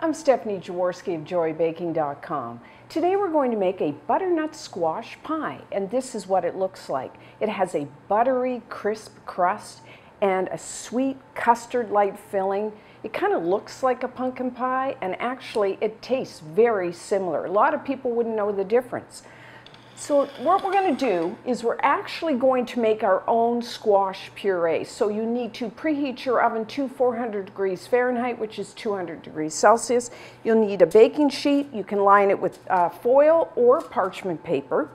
I'm Stephanie Jaworski of JoyBaking.com. Today we're going to make a butternut squash pie, and this is what it looks like. It has a buttery, crisp crust and a sweet custard-like filling. It kind of looks like a pumpkin pie, and actually it tastes very similar. A lot of people wouldn't know the difference. So what we're going to do is we're actually going to make our own squash puree. So you need to preheat your oven to 400 degrees Fahrenheit, which is 200 degrees Celsius. You'll need a baking sheet. You can line it with foil or parchment paper.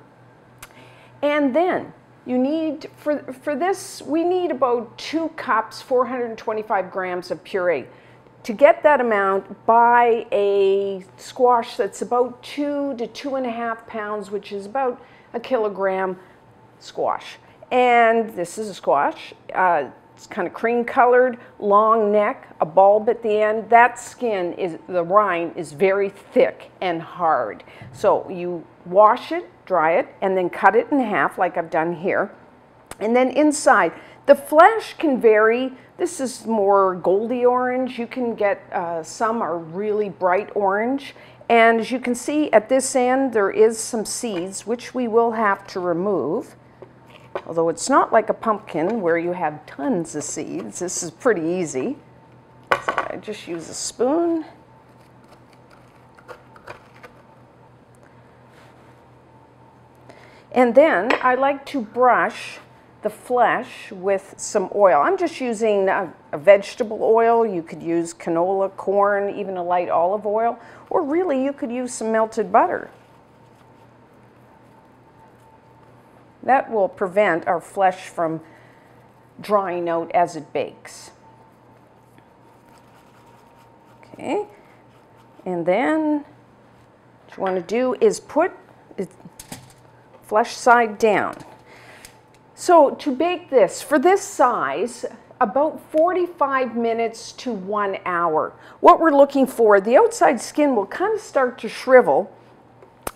And then you need, for this, we need about 2 cups, 425 grams of puree. To get that amount, buy a squash that's about 2 to 2.5 pounds, which is about a kilogram squash. And this is a squash. It's kind of cream colored, long neck, a bulb at the end. That skin, the rind is very thick and hard. So you wash it, dry it, and then cut it in half like I've done here. And then inside, the flesh can vary. This is more goldy orange. You can get, some are really bright orange. And as you can see at this end, there is some seeds, which we will have to remove. Although it's not like a pumpkin where you have tons of seeds. This is pretty easy. So I just use a spoon. And then I like to brush the flesh with some oil. I'm just using a vegetable oil. You could use canola, corn, even a light olive oil, or really you could use some melted butter. That will prevent our flesh from drying out as it bakes. Okay, and then what you want to do is put it flesh side down. So to bake this, for this size, about 45 minutes to 1 hour. What we're looking for, the outside skin will kind of start to shrivel,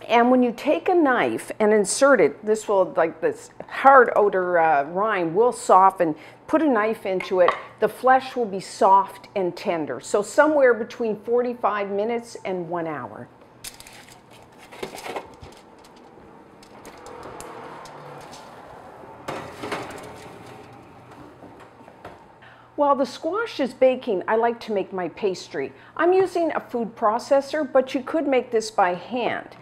and when you take a knife and insert it, this will, like this hard outer rind will soften. Put a knife into it, the flesh will be soft and tender. So somewhere between 45 minutes and 1 hour. While the squash is baking, I like to make my pastry. I'm using a food processor, but you could make this by hand.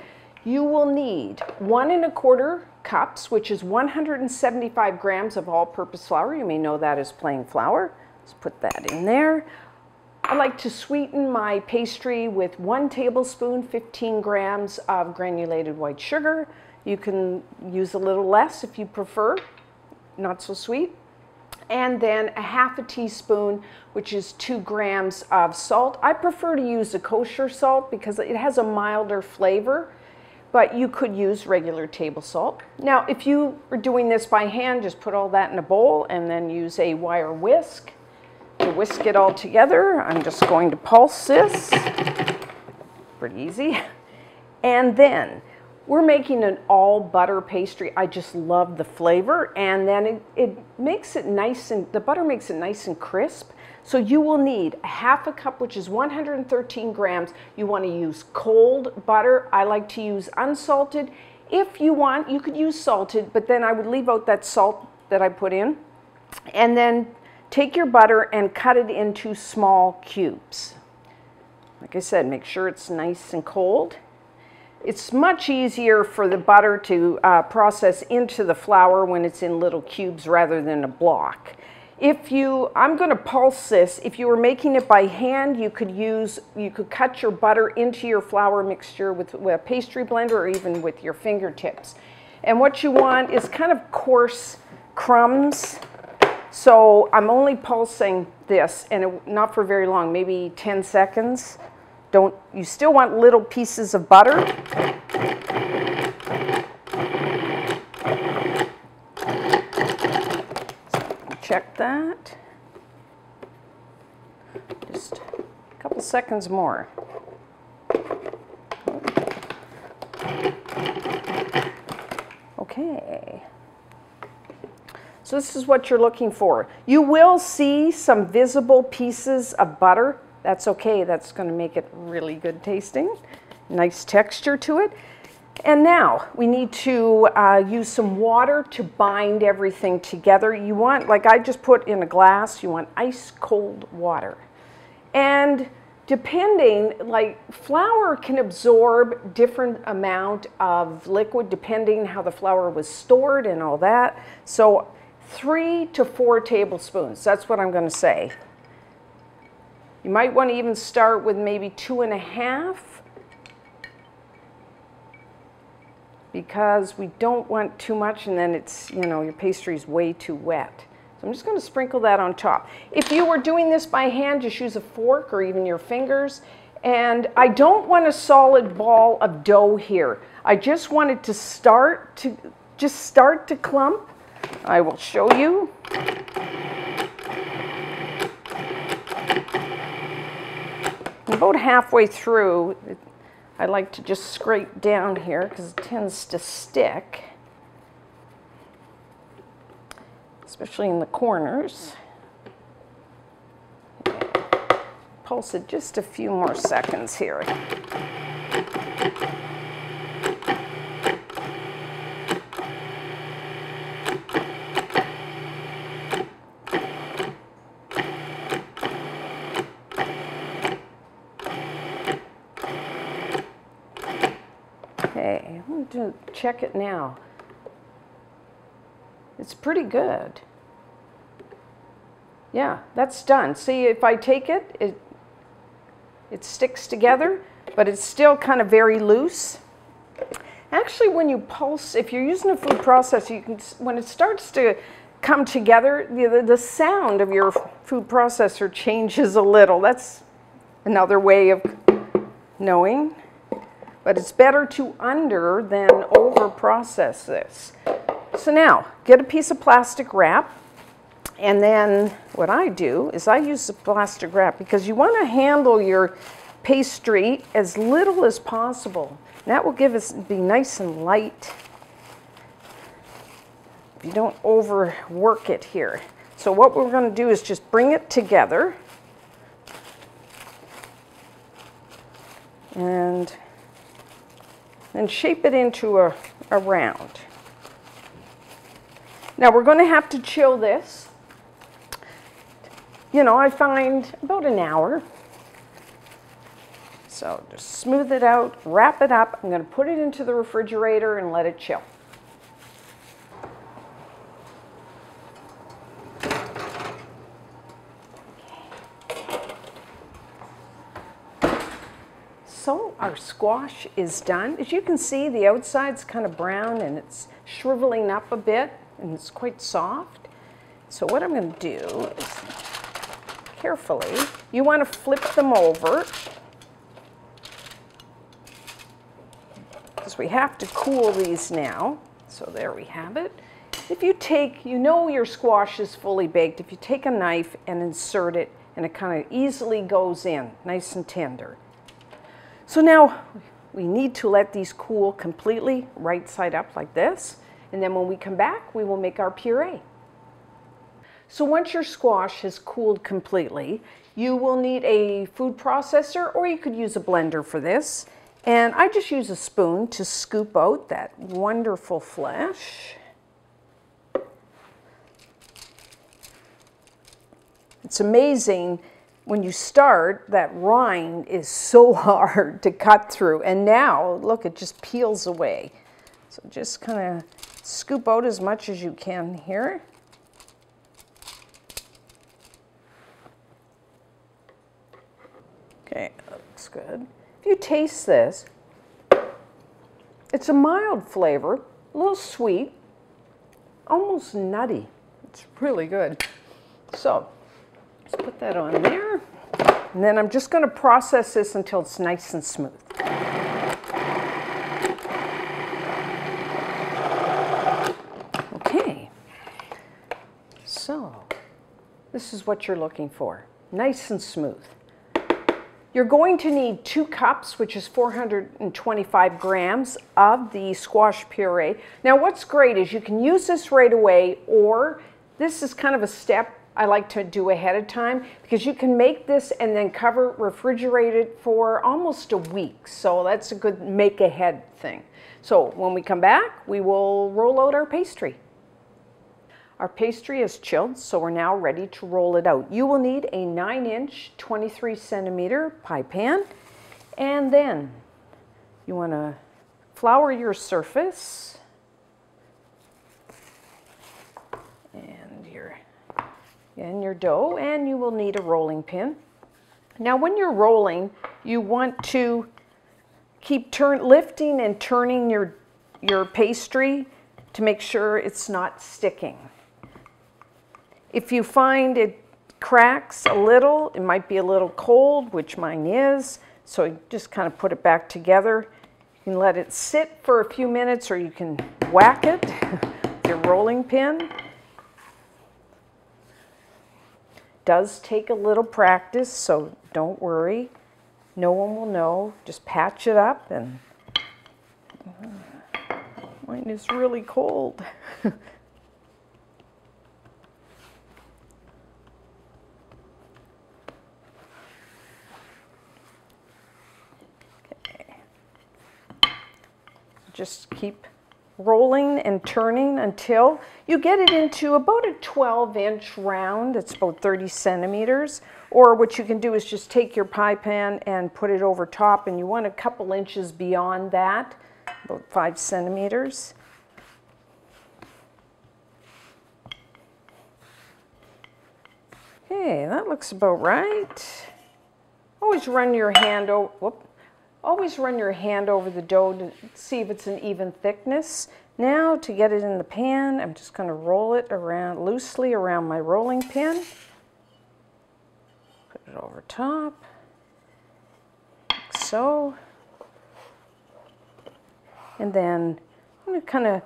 You will need 1 1/4 cups, which is 175 grams of all-purpose flour. You may know that as plain flour. Let's put that in there. I like to sweeten my pastry with 1 tablespoon, 15 grams of granulated white sugar. You can use a little less if you prefer, not so sweet. And then a 1/2 teaspoon, which is 2 grams of salt. I prefer to use a kosher salt because it has a milder flavor, but you could use regular table salt. Now, if you are doing this by hand, just put all that in a bowl and then use a wire whisk to whisk it all together. I'm just going to pulse this. Pretty easy. And then we're making an all butter pastry. I just love the flavor, and then it makes it nice, and the butter makes it nice and crisp. So you will need a 1/2 cup, which is 113 grams. You want to use cold butter. I like to use unsalted. If you want, you could use salted, but then I would leave out that salt that I put in. And then take your butter and cut it into small cubes. Like I said, make sure it's nice and cold. It's much easier for the butter to process into the flour when it's in little cubes rather than a block. I'm going to pulse this. If you were making it by hand, you could cut your butter into your flour mixture with a pastry blender or even with your fingertips. And what you want is kind of coarse crumbs. So I'm only pulsing this, and not for very long, maybe 10 seconds. You still want little pieces of butter. So check that. Just a couple seconds more. Okay. So this is what you're looking for. You will see some visible pieces of butter that's okay. That's going to make it really good tasting. Nice texture to it. And now we need to use some water to bind everything together. You want, like I just put in a glass, you want ice cold water. And depending, like flour can absorb different amount of liquid depending how the flour was stored and all that. So 3 to 4 tablespoons, that's what I'm going to say. You might want to even start with maybe 2.5, because we don't want too much and then it's, you know, your pastry's way too wet. So I'm just going to sprinkle that on top. If you were doing this by hand, just use a fork or even your fingers. And I don't want a solid ball of dough here. I just want it to start to clump. I will show you. About halfway through, I like to just scrape down here because it tends to stick, especially in the corners. Pulse it just a few more seconds here. Okay, I'm going to check it now. It's pretty good. Yeah, that's done. See, if I take it, it sticks together, but it's still kind of very loose. Actually, when you pulse, if you're using a food processor, you can, when it starts to come together, the sound of your food processor changes a little. That's another way of knowing. But it's better to under than over process this. So now, get a piece of plastic wrap. And then what I do is I use the plastic wrap because you want to handle your pastry as little as possible. That will be nice and light. You don't overwork it here. So what we're going to do is just bring it together. And then shape it into a round. Now we're going to have to chill this. You know, I find about an hour. So just smooth it out, wrap it up. I'm going to put it into the refrigerator and let it chill. So our squash is done. As you can see, the outside's kind of brown and it's shriveling up a bit and it's quite soft. So what I'm going to do is carefully, you want to flip them over because we have to cool these now. So there we have it. If you take, you know your squash is fully baked. If you take a knife and insert it and it kind of easily goes in, nice and tender. So now we need to let these cool completely right side up like this. And then when we come back, we will make our puree. So once your squash has cooled completely, you will need a food processor or you could use a blender for this. And I just use a spoon to scoop out that wonderful flesh. It's amazing. When you start, that rind is so hard to cut through. And now, look, it just peels away. So just kind of scoop out as much as you can here. Okay, that looks good. If you taste this, it's a mild flavor, a little sweet, almost nutty. It's really good. So, let's put that on there. And then I'm just going to process this until it's nice and smooth. Okay. So, this is what you're looking for. Nice and smooth. You're going to need 2 cups, which is 425 grams of the squash puree. Now, what's great is you can use this right away, or this is kind of a step I like to do ahead of time because you can make this and then refrigerate it for almost a week. So that's a good make ahead thing. So when we come back, we will roll out our pastry. Our pastry is chilled, so we're now ready to roll it out. You will need a 9-inch, 23-centimeter pie pan, and then you want to flour your surface and your dough, and you will need a rolling pin. Now when you're rolling, you want to keep lifting and turning your pastry to make sure it's not sticking. If you find it cracks a little, it might be a little cold, which mine is, so you just kind of put it back together. You can let it sit for a few minutes, or you can whack it with your rolling pin. Does take a little practice, so don't worry. No one will know. Just patch it up, and mine is really cold. Just keep rolling and turning until you get it into about a 12-inch round. It's about 30 centimeters. Or what you can do is just take your pie pan and put it over top, and you want a couple inches beyond that, about 5 centimeters. Okay, that looks about right. Always run your hand over. Always run your hand over the dough to see if it's an even thickness. Now to get it in the pan, I'm just going to roll it around loosely around my rolling pin. Put it over top, like so. And then I'm going to kind of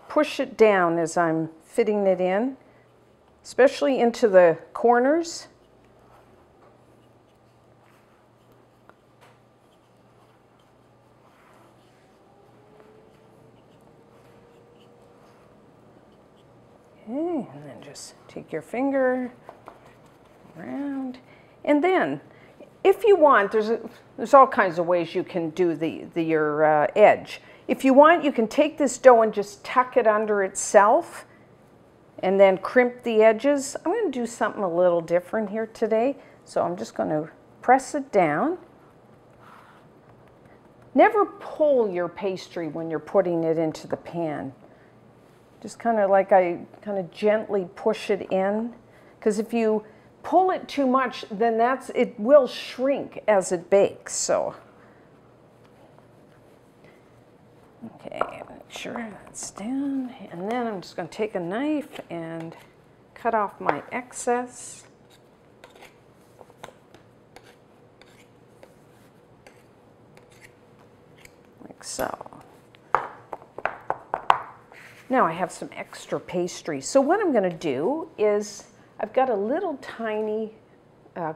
push it down as I'm fitting it in, especially into the corners. Okay, and then just take your finger around, and then if you want, there's all kinds of ways you can do your edge. If you want, you can take this dough and just tuck it under itself and then crimp the edges. I'm going to do something a little different here today, so I'm just going to press it down. Never pull your pastry when you're putting it into the pan. Just kind of like I kind of gently push it in, because if you pull it too much, then it will shrink as it bakes. So, okay, make sure that's down, and then I'm just going to take a knife and cut off my excess. Like so. Now I have some extra pastry. So what I'm going to do is, I've got a little tiny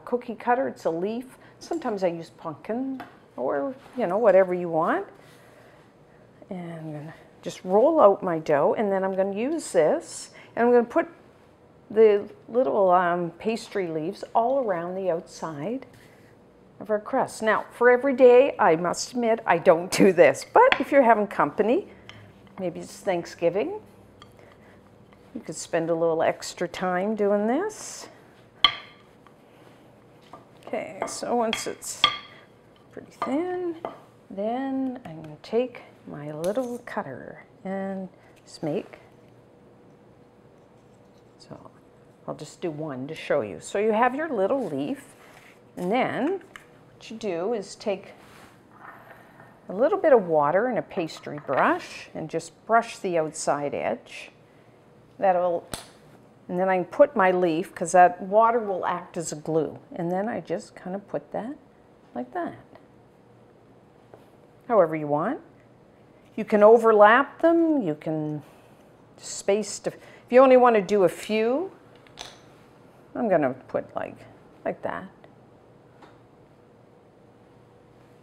cookie cutter. It's a leaf. Sometimes I use pumpkin, or whatever you want. And I'm going to just roll out my dough, and then I'm going to use this, and I'm going to put the little pastry leaves all around the outside of our crust. Now, for every day, I must admit, I don't do this, but if you're having company, maybe it's Thanksgiving, you could spend a little extra time doing this. Okay, so once it's pretty thin, then I'm going to take my little cutter and just make. So I'll just do one to show you. So you have your little leaf, and then what you do is take a little bit of water in a pastry brush and just brush the outside edge. And then I can put my leaf, because that water will act as a glue. And then I just kind of put that like that. However you want. You can overlap them, you can space, if you only want to do a few, I'm going to put like that.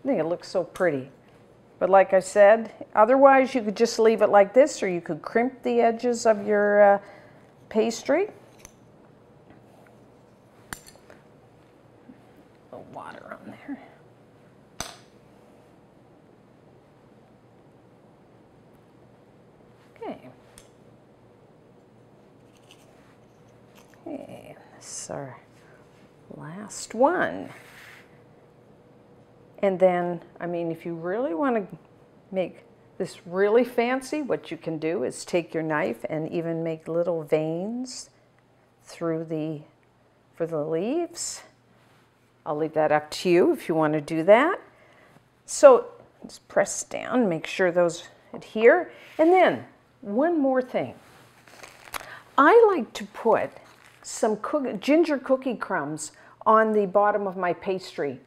I think it looks so pretty. But like I said, otherwise you could just leave it like this, or you could crimp the edges of your pastry. This is our last one. And then, I mean, if you really want to make this really fancy, what you can do is take your knife and even make little veins through for the leaves. I'll leave that up to you if you want to do that. So just press down, make sure those adhere. And then one more thing. I like to put some ginger cookie crumbs on the bottom of my pastry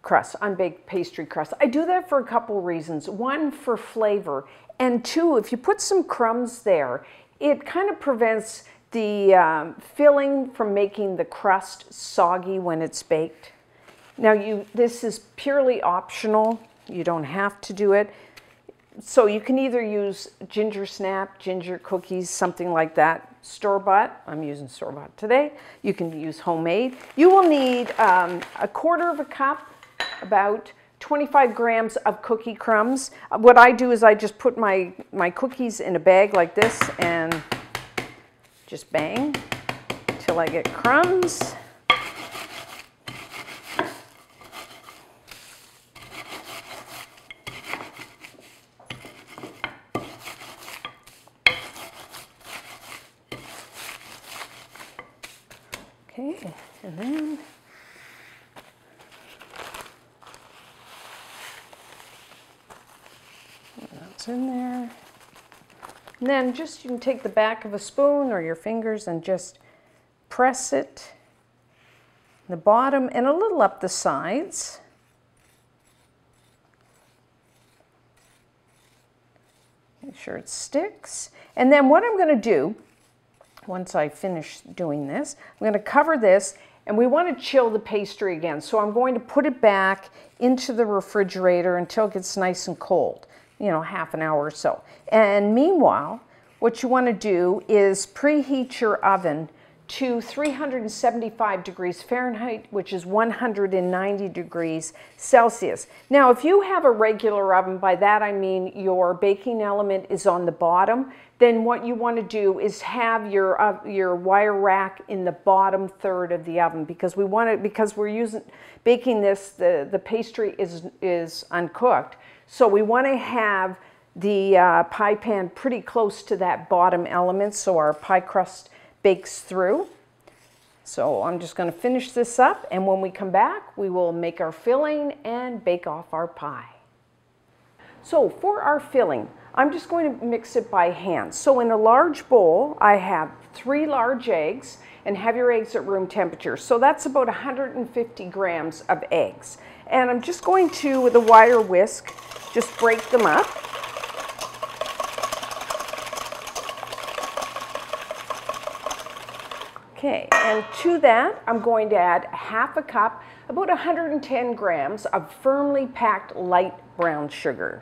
crust, unbaked pastry crust. I do that for a couple reasons. One, for flavor, and two, if you put some crumbs there, it kind of prevents the filling from making the crust soggy when it's baked. Now this is purely optional. You don't have to do it. So you can either use ginger snap, ginger cookies, something like that. Store-bought, I'm using store-bought today. You can use homemade. You will need a quarter of a cup, about 25 grams of cookie crumbs. What I do is I just put my cookies in a bag like this and just bang till I get crumbs. Okay, and then that's in there. And then just you can take the back of a spoon or your fingers and just press it the bottom and a little up the sides. Make sure it sticks. And then what I'm going to do, once I finish doing this, I'm going to cover this, and we want to chill the pastry again. So I'm going to put it back into the refrigerator until it gets nice and cold, you know, half an hour or so. And meanwhile, what you want to do is preheat your oven to 375 degrees Fahrenheit, which is 190 degrees Celsius. Now, if you have a regular oven, by that I mean your baking element is on the bottom, then what you want to do is have your wire rack in the bottom third of the oven, because we're baking this, the pastry is uncooked. So we want to have the pie pan pretty close to that bottom element so our pie crust bakes through. So I'm just going to finish this up, and when we come back, we will make our filling and bake off our pie. So for our filling, I'm just going to mix it by hand. So in a large bowl, I have 3 large eggs, and have your eggs at room temperature. So that's about 150 grams of eggs. And I'm just going to, with a wire whisk, just break them up. Okay, and to that, I'm going to add half a cup, about 110 grams of firmly packed light brown sugar.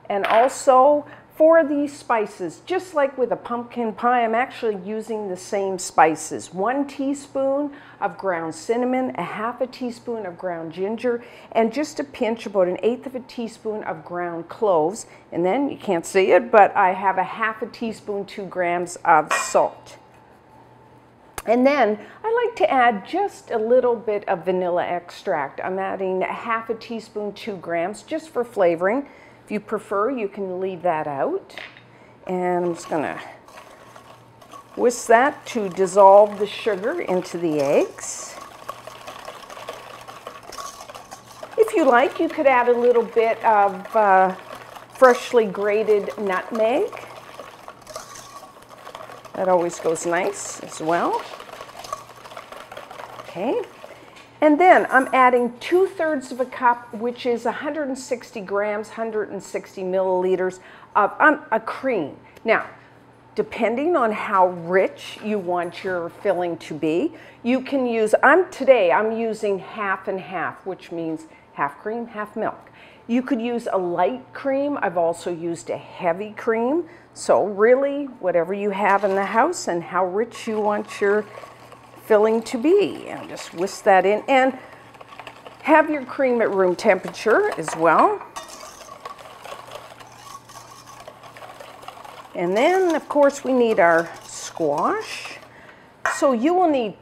And also, for these spices, just like with a pumpkin pie, I'm actually using the same spices. 1 teaspoon of ground cinnamon, a half a teaspoon of ground ginger, and just a pinch, about 1/8 of a teaspoon of ground cloves. And then, you can't see it, but I have a half a teaspoon, 2 grams of salt. And then, I like to add just a little bit of vanilla extract. I'm adding a half a teaspoon, 2 grams, just for flavoring. If you prefer, you can leave that out. And I'm just going to whisk that to dissolve the sugar into the eggs. If you like, you could add a little bit of freshly grated nutmeg. That always goes nice as well. Okay. And then I'm adding 2/3 of a cup, which is 160 grams, 160 milliliters of a cream. Now, depending on how rich you want your filling to be, you can use, today I'm using half and half, which means half cream, half milk. You could use a light cream. I've also used a heavy cream. So really, whatever you have in the house and how rich you want your filling to be. And just whisk that in, and have your cream at room temperature as well. And then, of course, we need our squash. So you will need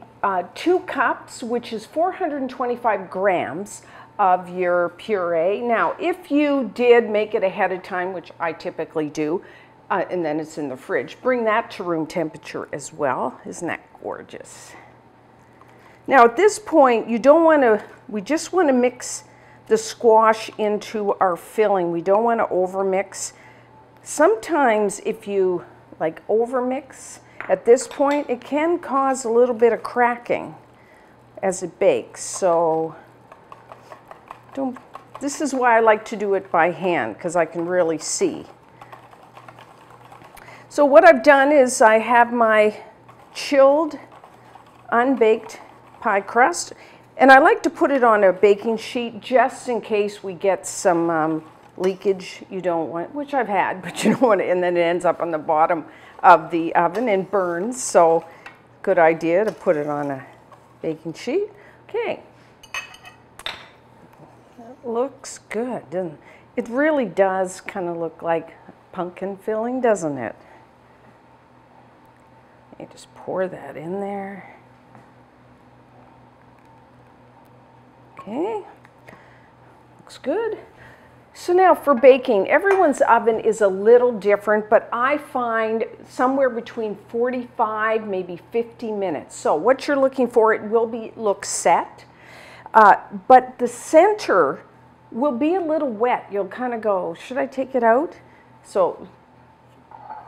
2 cups, which is 425 grams of your puree. Now, if you did make it ahead of time, which I typically do, and then it's in the fridge, bring that to room temperature as well. Isn't that gorgeous? Now at this point, you don't want to, we just want to mix the squash into our filling. We don't want to overmix. Sometimes if you like overmix at this point, it can cause a little bit of cracking as it bakes. So this is why I like to do it by hand, because I can really see. So what I've done is I have my chilled, unbaked pie crust, and I like to put it on a baking sheet just in case we get some leakage you don't want, which I've had, but you don't want it, and then it ends up on the bottom of the oven and burns. So good idea to put it on a baking sheet. Okay, that looks good, doesn't it? It really does kind of look like pumpkin filling, doesn't it? You just pour that in there. Okay, looks good. So now for baking, everyone's oven is a little different, but I find somewhere between 45, maybe 50 minutes. So what you're looking for, it will look set, but the center will be a little wet. You'll kind of go, should I take it out? So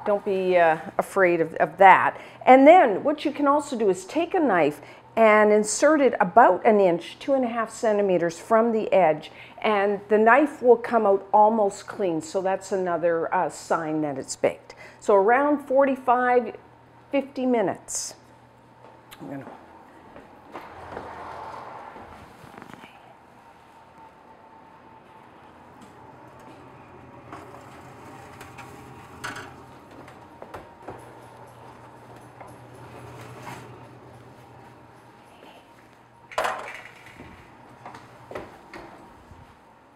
don't be afraid of that. And then what you can also do is take a knife and insert it about 1 inch, 2.5 centimeters from the edge, and the knife will come out almost clean. So that's another sign that it's baked. So around 45, 50 minutes. I'm gonna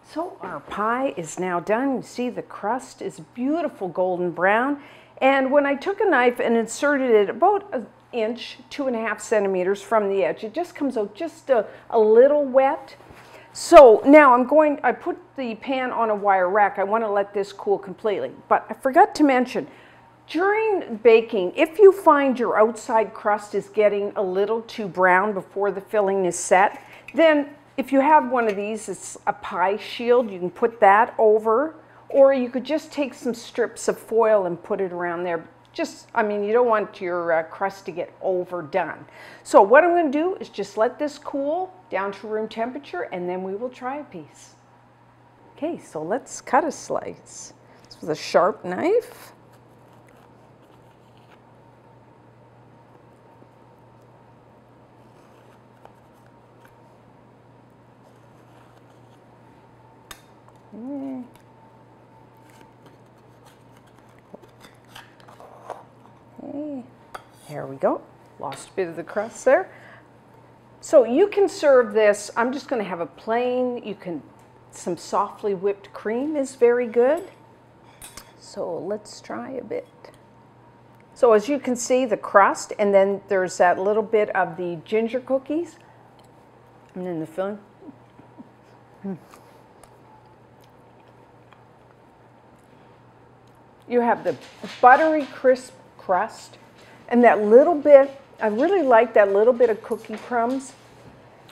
So our pie is now done. You see the crust is beautiful golden brown. And when I took a knife and inserted it about 1 inch, 2.5 centimeters from the edge, it just comes out just a little wet. So now I put the pan on a wire rack. I want to let this cool completely. But I forgot to mention, during baking, if you find your outside crust is getting a little too brown before the filling is set, then if you have one of these, it's a pie shield, you can put that over, or you could just take some strips of foil and put it around there. Just, I mean, you don't want your crust to get overdone. So what I'm going to do is just let this cool down to room temperature, and then we will try a piece. Okay, so let's cut a slice. This with a sharp knife. Okay, here we go. Lost a bit of the crust there. So you can serve this. I'm just going to have a plain. Some softly whipped cream is very good. So let's try a bit. So as you can see, the crust, and then there's that little bit of the ginger cookies, and then the filling. You have the buttery crisp crust, and that little bit, I really like that little bit of cookie crumbs.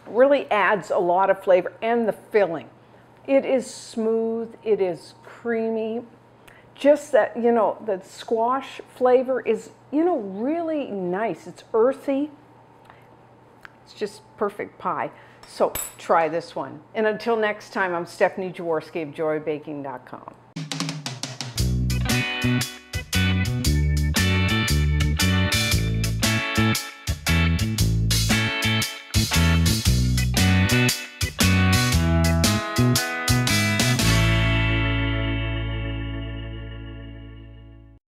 Really adds a lot of flavor, and the filling. It is smooth, it is creamy. Just that, you know, the squash flavor is, you know, really nice. It's earthy. It's just perfect pie. So try this one. And until next time, I'm Stephanie Jaworski of JoyBaking.com.